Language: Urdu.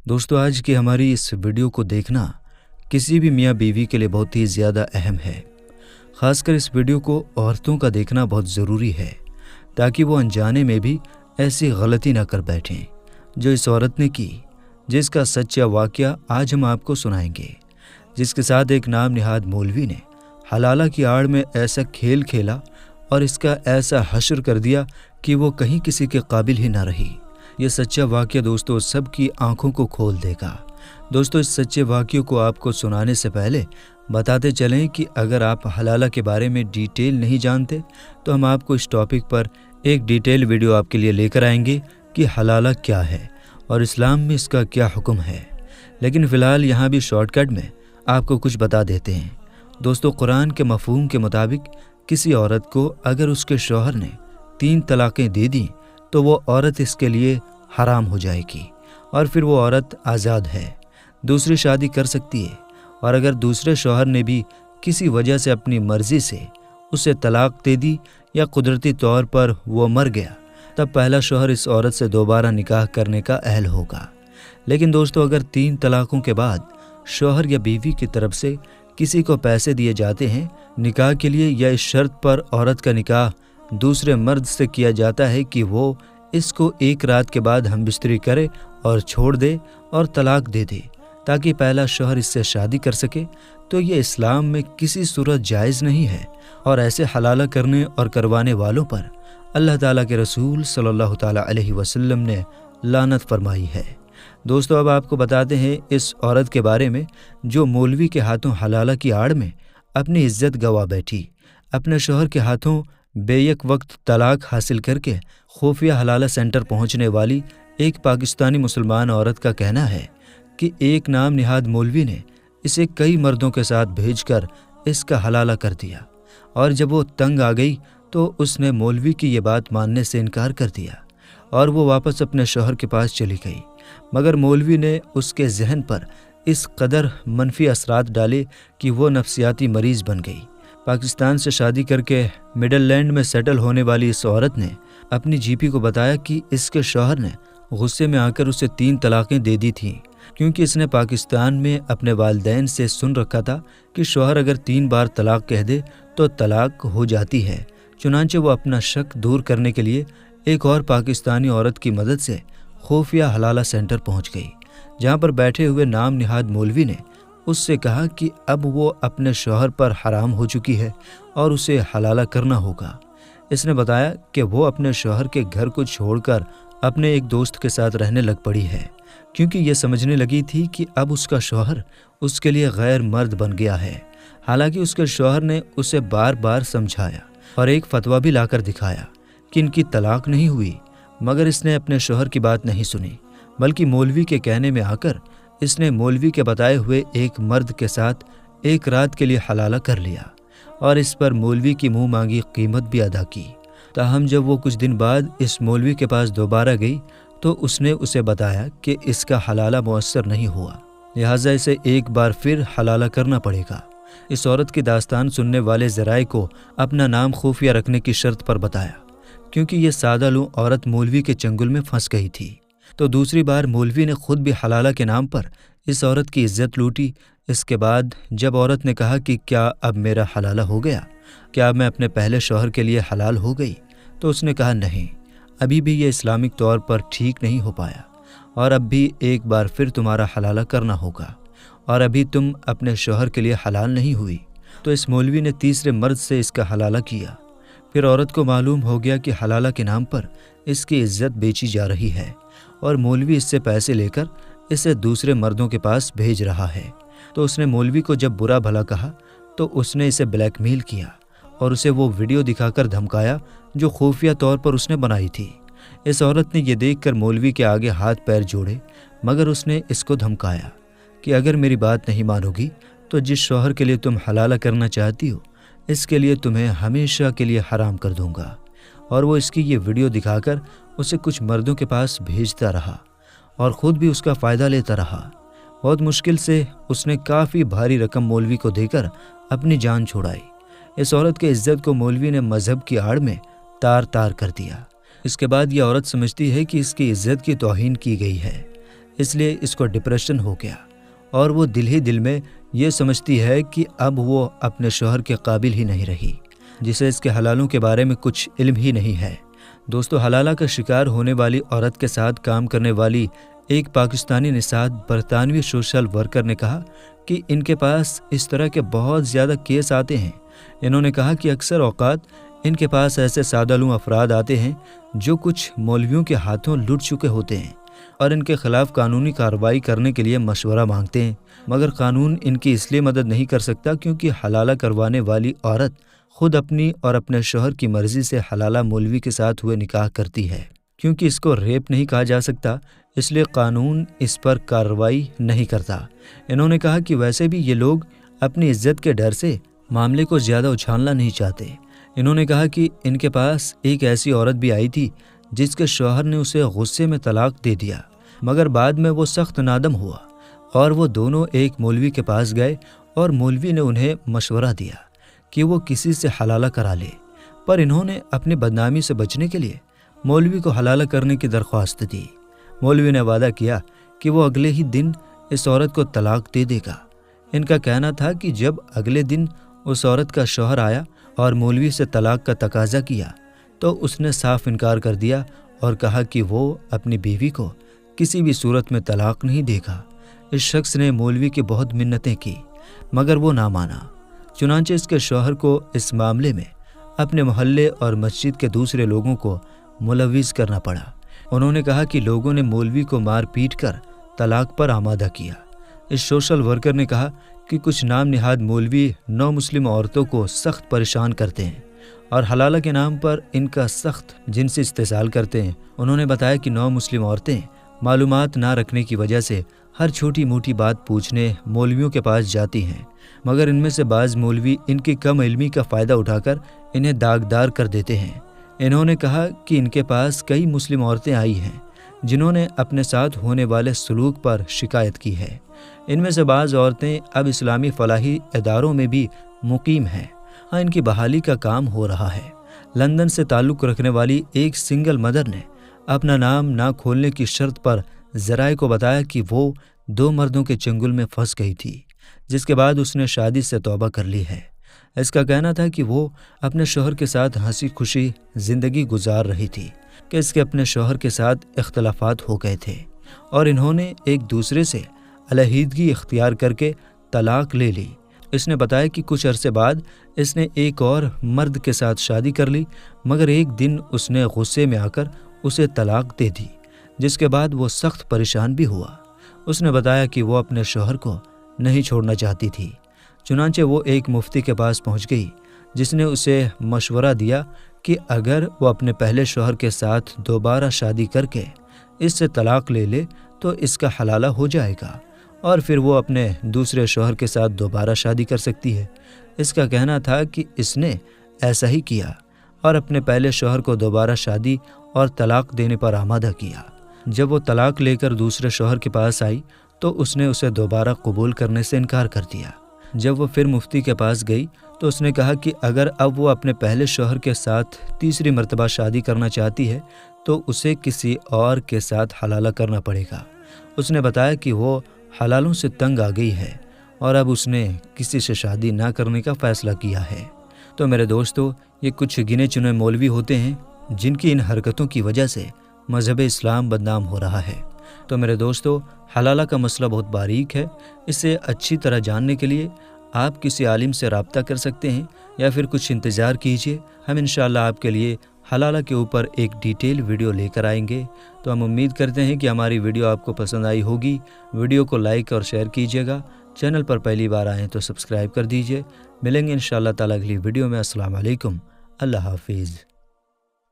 دوستو آج کی ہماری اس ویڈیو کو دیکھنا کسی بھی میاں بیوی کے لیے بہت ہی زیادہ اہم ہے۔ خاص کر اس ویڈیو کو عورتوں کا دیکھنا بہت ضروری ہے تاکہ وہ انجانے میں بھی ایسی غلطی نہ کر بیٹھیں جو اس عورت نے کی، جس کا سچا واقعہ آج ہم آپ کو سنائیں گے، جس کے ساتھ ایک نام نہاد مولوی نے حلالہ کی آڑ میں ایسا کھیل کھیلا اور اس کا ایسا حشر کر دیا کہ وہ کہیں کسی کے قابل ہی نہ رہی۔ یہ سچا واقعہ دوستو سب کی آنکھوں کو کھول دے گا۔ دوستو اس سچے واقعے کو آپ کو سنانے سے پہلے بتاتے چلیں کہ اگر آپ حلالہ کے بارے میں ڈیٹیل نہیں جانتے تو ہم آپ کو اس ٹاپک پر ایک ڈیٹیل ویڈیو آپ کے لیے لے کر آئیں گے کہ حلالہ کیا ہے اور اسلام میں اس کا کیا حکم ہے۔ لیکن فی الحال یہاں بھی شارٹ کٹ میں آپ کو کچھ بتا دیتے ہیں۔ دوستو قرآن کے مفہوم کے مطابق کسی عورت کو اگر اس کے شوہر نے 3 طلاقیں دے دیں تو وہ عورت اس کے لیے حرام ہو جائے گی اور پھر وہ عورت آزاد ہے، دوسری شادی کر سکتی ہے، اور اگر دوسرے شوہر نے بھی کسی وجہ سے اپنی مرضی سے اسے طلاق دے دی یا قدرتی طور پر وہ مر گیا تب پہلا شوہر اس عورت سے دوبارہ نکاح کرنے کا اہل ہوگا۔ لیکن دوستو اگر 3 طلاقوں کے بعد شوہر یا بیوی کی طرف سے کسی کو پیسے دیے جاتے ہیں نکاح کے لیے یا اس شرط پر عورت کا نکاح دوسرے مرد سے کیا جاتا ہے کہ وہ اس کو 1 رات کے بعد ہم بستری کرے اور چھوڑ دے اور طلاق دے دے تاکہ پہلا شوہر اس سے شادی کر سکے، تو یہ اسلام میں کسی صورت جائز نہیں ہے، اور ایسے حلالہ کرنے اور کروانے والوں پر اللہ تعالیٰ کے رسول صلی اللہ تعالیٰ علیہ وسلم نے لعنت فرمائی ہے۔ دوستو اب آپ کو بتاتے ہیں اس عورت کے بارے میں جو مولوی کے ہاتھوں حلالہ کی آڑ میں اپنی عزت گوا بیٹھی، اپنے شوہر کے ہاتھوں بے یک وقت طلاق حاصل کر کے خفیہ حلالہ سینٹر پہنچنے والی ایک پاکستانی مسلمان عورت کا کہنا ہے کہ ایک نام نہاد مولوی نے اسے کئی مردوں کے ساتھ بھیج کر اس کا حلالہ کر دیا، اور جب وہ تنگ آ گئی تو اس نے مولوی کی یہ بات ماننے سے انکار کر دیا اور وہ واپس اپنے شوہر کے پاس چلی گئی، مگر مولوی نے اس کے ذہن پر اس قدر منفی اثرات ڈالے کہ وہ نفسیاتی مریض بن گئی۔ پاکستان سے شادی کر کے مڈل لینڈ میں سیٹل ہونے والی اس عورت نے اپنی جی پی کو بتایا کہ اس کے شوہر نے غصے میں آ کر اسے 3 طلاقیں دے دی تھیں، کیونکہ اس نے پاکستان میں اپنے والدین سے سن رکھا تھا کہ شوہر اگر 3 بار طلاق کہہ دے تو طلاق ہو جاتی ہے۔ چنانچہ وہ اپنا شک دور کرنے کے لیے ایک اور پاکستانی عورت کی مدد سے خفیہ حلالہ سینٹر پہنچ گئی، جہاں پر بیٹھے ہوئے نام نہاد مولوی نے اس سے کہا کہ اب وہ اپنے شوہر پر حرام ہو چکی ہے اور اسے حلالہ کرنا ہوگا۔ اس نے بتایا کہ وہ اپنے شوہر کے گھر کو چھوڑ کر اپنے ایک دوست کے ساتھ رہنے لگ پڑی ہے، کیونکہ یہ سمجھنے لگی تھی کہ اب اس کا شوہر اس کے لیے غیر مرد بن گیا ہے۔ حالانکہ اس کے شوہر نے اسے بار بار سمجھایا اور ایک فتویٰ بھی لا کر دکھایا کہ ان کی طلاق نہیں ہوئی، مگر اس نے اپنے شوہر کی بات نہیں سنی، بلکہ مولوی کے کہنے میں آ کر اس نے مولوی کے بتائے ہوئے ایک مرد کے ساتھ 1 رات کے لیے حلالہ کر لیا اور اس پر مولوی کی منہ مانگی قیمت بھی ادا کی۔ تاہم جب وہ کچھ دن بعد اس مولوی کے پاس دوبارہ گئی تو اس نے اسے بتایا کہ اس کا حلالہ مؤثر نہیں ہوا، لہٰذا اسے 1 بار پھر حلالہ کرنا پڑے گا۔ اس عورت کی داستان سننے والے ذرائع کو اپنا نام خفیہ رکھنے کی شرط پر بتایا، کیونکہ یہ سادہ لو عورت مولوی کے چنگل میں پھنس گئی تھی۔ تو دوسری بار مولوی نے خود بھی حلالہ کے نام پر اس عورت کی عزت لوٹی۔ اس کے بعد جب عورت نے کہا کہ کیا اب میرا حلالہ ہو گیا، کیا میں اپنے پہلے شوہر کے لیے حلال ہو گئی، تو اس نے کہا نہیں، ابھی بھی یہ اسلامک طور پر ٹھیک نہیں ہو پایا، اور اب بھی 1 بار پھر تمہارا حلالہ کرنا ہوگا، اور ابھی تم اپنے شوہر کے لیے حلال نہیں ہوئی۔ تو اس مولوی نے تیسرے مرد سے اس کا حلالہ کیا۔ پھر عورت کو معلوم ہو گیا کہ حلالہ کے نام پر اس کی عزت بیچی جا رہی ہے اور مولوی اس سے پیسے لے کر اسے دوسرے مردوں کے پاس بھیج رہا ہے۔ تو اس نے مولوی کو جب برا بھلا کہا تو اس نے اسے بلیک میل کیا اور اسے وہ ویڈیو دکھا کر دھمکایا جو خفیہ طور پر اس نے بنائی تھی۔ اس عورت نے یہ دیکھ کر مولوی کے آگے ہاتھ پیر جوڑے، مگر اس نے اس کو دھمکایا کہ اگر میری بات نہیں مانو گی تو جس شوہر کے لیے تم حلالہ کرنا چاہتی ہو اس کے لیے تمہیں ہمیشہ کے لیے حرام کر دوں گا، اور وہ اس کی یہ ویڈیو دکھا کر اسے کچھ مردوں کے پاس بھیجتا رہا اور خود بھی اس کا فائدہ لیتا رہا۔ بہت مشکل سے اس نے کافی بھاری رقم مولوی کو دے کر اپنی جان چھڑائی۔ اس عورت کی عزت کو مولوی نے مذہب کی آڑ میں تار تار کر دیا۔ اس کے بعد یہ عورت سمجھتی ہے کہ اس کی عزت کی توہین کی گئی ہے، اس لیے اس کو ڈپریشن ہو گیا اور وہ دل ہی دل میں یہ سمجھتی ہے کہ اب وہ اپنے شوہر کے قابل ہی نہیں رہی، جسے اس کے حلالوں کے بارے میں کچھ علم ہی نہیں ہے۔ دوستو، حلالہ کا شکار ہونے والی عورت کے ساتھ کام کرنے والی ایک پاکستانی نژاد برطانوی سوشل ورکر نے کہا کہ ان کے پاس اس طرح کے بہت زیادہ کیس آتے ہیں۔ انہوں نے کہا کہ اکثر اوقات ان کے پاس ایسے سادہ لوح افراد آتے ہیں جو کچھ مولویوں کے ہاتھوں لٹ چکے ہوتے ہیں اور ان کے خلاف قانونی کارروائی کرنے کے لیے مشورہ مانگتے ہیں، مگر قانون ان کی اس لیے مدد نہیں کر سکتا کیونکہ حلالہ کروانے والی عورت خود اپنی اور اپنے شوہر کی مرضی سے حلالہ مولوی کے ساتھ ہوئے نکاح کرتی ہے۔ کیونکہ اس کو ریپ نہیں کہا جا سکتا، اس لیے قانون اس پر کارروائی نہیں کرتا۔ انہوں نے کہا کہ ویسے بھی یہ لوگ اپنی عزت کے ڈر سے معاملے کو زیادہ اچھالنا نہیں چاہتے۔ انہوں نے کہا کہ ان کے پاس ایک ایسی عورت بھی آئی تھی جس کے شوہر نے اسے غصے میں طلاق دے دیا، مگر بعد میں وہ سخت نادم ہوا اور وہ دونوں ایک مولوی کے پاس گئے اور مولوی نے انہیں مشورہ دیا کہ وہ کسی سے حلالہ کرا لے، پر انہوں نے اپنی بدنامی سے بچنے کے لیے مولوی کو حلالہ کرنے کی درخواست دی۔ مولوی نے وعدہ کیا کہ وہ اگلے ہی دن اس عورت کو طلاق دے دے گا۔ ان کا کہنا تھا کہ جب اگلے دن اس عورت کا شوہر آیا اور مولوی سے طلاق کا تقاضا کیا تو اس نے صاف انکار کر دیا اور کہا کہ وہ اپنی بیوی کو کسی بھی صورت میں طلاق نہیں دے گا۔ اس شخص نے مولوی کی بہت منتیں کی مگر وہ نہ مانا، چنانچہ اس کے شوہر کو اس معاملے میں اپنے محلے اور مسجد کے دوسرے لوگوں کو ملوث کرنا پڑا۔ انہوں نے کہا کہ لوگوں نے مولوی کو مار پیٹ کر طلاق پر آمادہ کیا۔ اس سوشل ورکر نے کہا کہ کچھ نام نہاد مولوی نو مسلم عورتوں کو سخت پریشان کرتے ہیں اور حلالہ کے نام پر ان کا سخت جنسی استحصال کرتے ہیں۔ انہوں نے بتایا کہ نو مسلم عورتیں معلومات نہ رکھنے کی وجہ سے ہر چھوٹی موٹی بات پوچھنے مولویوں کے پاس جاتی ہیں، مگر ان میں سے بعض مولوی ان کی کم علمی کا فائدہ اٹھا کر انہیں داغدار کر دیتے ہیں۔ انہوں نے کہا کہ ان کے پاس کئی مسلم عورتیں آئی ہیں جنہوں نے اپنے ساتھ ہونے والے سلوک پر شکایت کی ہے۔ ان میں سے بعض عورتیں اب اسلامی فلاحی اداروں میں بھی مقیم ہیں۔ ان کی بحالی کا کام ہو رہا ہے۔ لندن سے تعلق رکھنے والی ایک سنگل مدر نے اپنا نام نہ کھولنے کی شرط پر ذرائع کو بتایا کہ وہ 2 مردوں کے چنگل میں پھنس گئی تھی، جس کے بعد اس نے شادی سے توبہ کر لی ہے۔ اس کا کہنا تھا کہ وہ اپنے شوہر کے ساتھ ہنسی خوشی زندگی گزار رہی تھی کہ اس کے اپنے شوہر کے ساتھ اختلافات ہو گئے تھے اور انہوں نے ایک دوسرے سے علیحدگی اختیار کر کے طلاق لے لی۔ اس نے بتایا کہ کچھ عرصے بعد اس نے ایک اور مرد کے ساتھ شادی کر لی، مگر ایک دن اس نے غصے میں آ کر اسے طلاق دے دی، جس کے بعد وہ سخت پریشان بھی ہوا۔ اس نے بتایا کہ وہ اپنے شوہر کو نہیں چھوڑنا چاہتی تھی، چنانچہ وہ ایک مفتی کے پاس پہنچ گئی جس نے اسے مشورہ دیا کہ اگر وہ اپنے پہلے شوہر کے ساتھ دوبارہ شادی کر کے اس سے طلاق لے لے تو اس کا حلالہ ہو جائے گا اور پھر وہ اپنے دوسرے شوہر کے ساتھ دوبارہ شادی کر سکتی ہے۔ اس کا کہنا تھا کہ اس نے ایسا ہی کیا اور اپنے پہلے شوہر کو دوبارہ شادی اور طلاق دینے پر آمادہ کیا۔ جب وہ طلاق لے کر دوسرے شوہر کے پاس آئی تو اس نے اسے دوبارہ قبول کرنے سے انکار کر دیا۔ جب وہ پھر مفتی کے پاس گئی تو اس نے کہا کہ اگر اب وہ اپنے پہلے شوہر کے ساتھ تیسری مرتبہ شادی کرنا چاہتی ہے تو اسے کسی اور کے ساتھ حلالہ کرنا پڑے گا۔ اس نے بتایا کہ وہ حلالوں سے تنگ آ گئی ہے اور اب اس نے کسی سے شادی نہ کرنے کا فیصلہ کیا ہے۔ تو میرے دوستو، یہ کچھ گنے چنے مولوی ہوتے ہیں جن کی ان حرکتوں کی وجہ سے مذہب اسلام بدنام ہو رہا ہے۔ تو میرے دوستو، حلالہ کا مسئلہ بہت باریک ہے۔ اسے اچھی طرح جاننے کے لیے آپ کسی عالم سے رابطہ کر سکتے ہیں یا پھر کچھ انتظار کیجیے، ہم انشاءاللہ آپ کے لیے حلالہ کے اوپر ایک ڈیٹیل ویڈیو لے کر آئیں گے۔ تو ہم امید کرتے ہیں کہ ہماری ویڈیو آپ کو پسند آئی ہوگی۔ ویڈیو کو لائک اور شیئر کیجیے گا، چینل پر پہلی بار آئیں تو سبسکرائب کر دیجیے۔ ملیں گے انشاءاللہ تعالی اگلی ویڈیو میں۔ السلام علیکم، اللہ حافظ۔